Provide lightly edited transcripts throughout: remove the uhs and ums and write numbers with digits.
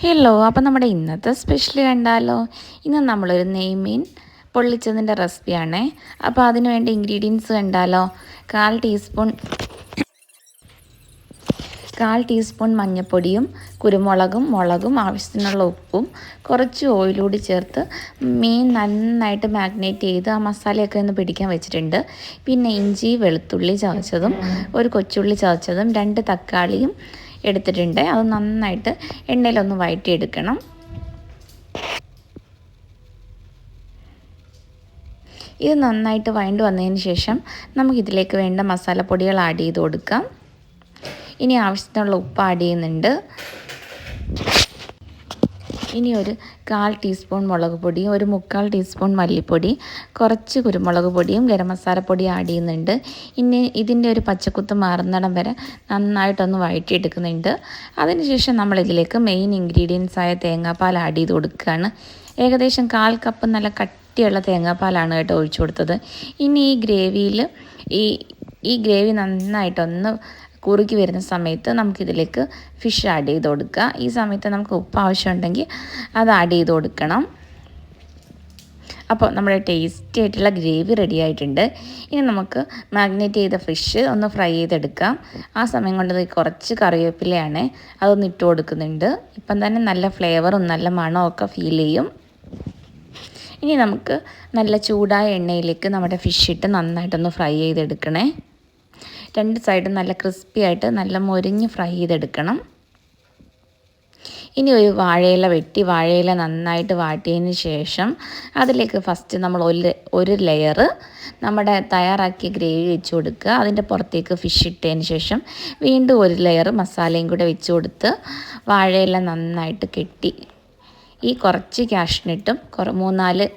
Hello, അപ്പോൾ നമ്മുടെ ഇന്നത്തെ സ്പെഷ്യൽ കണ്ടാലോ? ഇന്ന് നമ്മളൊരു നെയ്മീൻ പൊള്ളിച്ചതിൻ്റെ റെസിപ്പിയാണേ. അപ്പോൾ അതിന് വേണ്ട ഇൻഗ്രീഡിയൻസ് കണ്ടാലോ? കാൽ ടീസ്പൂൺ മഞ്ഞൾപ്പൊടിയും കുരുമുളകും മുളകും ആവശ്യത്തിനുള്ള ഉപ്പും കുറച്ച് ഓയിലൂടി ചേർത്ത് മീൻ നന്നായിട്ട് മാഗ്നേറ്റ് ചെയ്ത് ആ മസാലയൊക്കെ ഒന്ന് പിടിക്കാൻ വെച്ചിട്ടുണ്ട്. പിന്നെ ഇഞ്ചി വെളുത്തുള്ളി ചതച്ചതും ഒരു കൊച്ചുള്ളി ചതച്ചതും 2 തക്കാളിയും എടുത്തിട്ടുണ്ട്. അത് നന്നായിട്ട് എണ്ണയിലൊന്ന് വഴറ്റിയെടുക്കണം. ഇത് നന്നായിട്ട് വഴണ്ട് വന്നതിന് ശേഷം നമുക്കിതിലേക്ക് വേണ്ട മസാലപ്പൊടികൾ ആഡ് ചെയ്ത് കൊടുക്കാം. ഇനി ആവശ്യത്തിനുള്ള ഉപ്പ് ആഡ് ചെയ്യുന്നുണ്ട്. ഇനി ഒരു 1/4 ടീസ്പൂൺ മുളക് പൊടിയും 1/4 ടീസ്പൂൺ മല്ലിപ്പൊടി, കുറച്ച് കുരുമുളക് പൊടിയും ഗരം മസാലപ്പൊടി ആഡ് ചെയ്യുന്നുണ്ട്. ഇനി ഇതിൻ്റെ ഒരു പച്ചക്കുത്ത് മാറുന്നിടം വരെ നന്നായിട്ടൊന്ന് വഴറ്റിയെടുക്കുന്നുണ്ട്. അതിനുശേഷം നമ്മളിതിലേക്ക് മെയിൻ ഇൻഗ്രീഡിയൻസ് ആയ തേങ്ങാപ്പാൽ ആഡ് ചെയ്ത് കൊടുക്കുകയാണ്. ഏകദേശം 1/4 കപ്പ് നല്ല കട്ടിയുള്ള തേങ്ങാപ്പാലാണ് കേട്ടോ ഒഴിച്ചു കൊടുത്തത്. ഇനി ഈ ഗ്രേവിയിൽ ഈ ഗ്രേവി നന്നായിട്ടൊന്ന് കുറുകി വരുന്ന സമയത്ത് നമുക്കിതിലേക്ക് ഫിഷ് ആഡ് ചെയ്ത് കൊടുക്കുക. ഈ സമയത്ത് നമുക്ക് ഉപ്പ് ആവശ്യമുണ്ടെങ്കിൽ അത് ആഡ് ചെയ്ത് കൊടുക്കണം. അപ്പോൾ നമ്മുടെ ടേസ്റ്റി ആയിട്ടുള്ള ഗ്രേവി റെഡി ആയിട്ടുണ്ട്. ഇനി നമുക്ക് മാഗ്നേറ്റ് ചെയ്ത ഫിഷ് ഒന്ന് ഫ്രൈ ചെയ്തെടുക്കാം. ആ സമയം കൊണ്ട് കുറച്ച് കറിവേപ്പിലയാണ് അതൊന്ന് ഇട്ട് കൊടുക്കുന്നുണ്ട്. ഇപ്പം തന്നെ നല്ല ഫ്ലേവറും നല്ല മണമൊക്കെ ഫീൽ ചെയ്യും. ഇനി നമുക്ക് നല്ല ചൂടായ എണ്ണയിലേക്ക് നമ്മുടെ ഫിഷ് ഇട്ട് നന്നായിട്ടൊന്ന് ഫ്രൈ ചെയ്തെടുക്കണേ. 2 സൈഡും നല്ല ക്രിസ്പി ആയിട്ട് നല്ല മൊരിഞ്ഞ് ഫ്രൈ ചെയ്തെടുക്കണം. ഇനി ഒരു വാഴയില നന്നായിട്ട് വാട്ടിയതിന് ശേഷം അതിലേക്ക് ഫസ്റ്റ് നമ്മൾ ഒരു ലെയർ നമ്മുടെ തയ്യാറാക്കിയ ഗ്രേവി വെച്ച് കൊടുക്കുക. അതിൻ്റെ പുറത്തേക്ക് ഫിഷ് ഇട്ടതിന് ശേഷം വീണ്ടും ഒരു ലെയർ മസാലയും കൂടെ വെച്ച് കൊടുത്ത് വാഴയില നന്നായിട്ട് കെട്ടി ഈ കുറച്ച് കാഷ്നട്ടും 3-4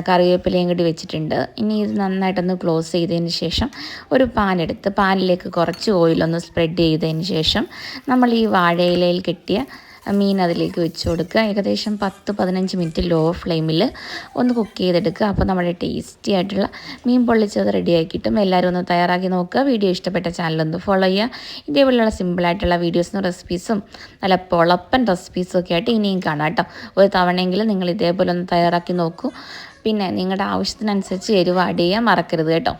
കറിവേപ്പിലയും കൂടി വെച്ചിട്ടുണ്ട്. ഇനി ഇത് നന്നായിട്ടൊന്ന് ക്ലോസ് ചെയ്തതിന് ശേഷം ഒരു പാനെടുത്ത് പാനിലേക്ക് കുറച്ച് ഓയിലൊന്ന് സ്പ്രെഡ് ചെയ്തതിന് ശേഷം നമ്മൾ ഈ വാഴയിലയിൽ കെട്ടിയ മീൻ അതിലേക്ക് വെച്ച് കൊടുക്കുക. ഏകദേശം 10-15 മിനിറ്റ് ലോ ഫ്ലെയിമിൽ ഒന്ന് കുക്ക് ചെയ്തെടുക്കുക. അപ്പോൾ നമ്മുടെ ടേസ്റ്റി ആയിട്ടുള്ള മീൻ പൊള്ളിച്ചത് റെഡിയാക്കി കിട്ടും. എല്ലാവരും ഒന്ന് തയ്യാറാക്കി നോക്കുക. വീഡിയോ ഇഷ്ടപ്പെട്ട ചാനലൊന്ന് ഫോളോ ചെയ്യുക. ഇതേപോലെയുള്ള സിമ്പിളായിട്ടുള്ള വീഡിയോസും റെസിപ്പീസും നല്ല പൊളപ്പൻ റെസിപ്പീസും ഒക്കെ ആയിട്ട് ഇനിയും കാണാം കേട്ടോ. ഒരു തവണയെങ്കിലും നിങ്ങൾ ഇതേപോലെ ഒന്ന് തയ്യാറാക്കി നോക്കൂ. പിന്നെ നിങ്ങളുടെ ആവശ്യത്തിനനുസരിച്ച് എരിവ് ആഡ് ചെയ്യാൻ മറക്കരുത് കേട്ടോ.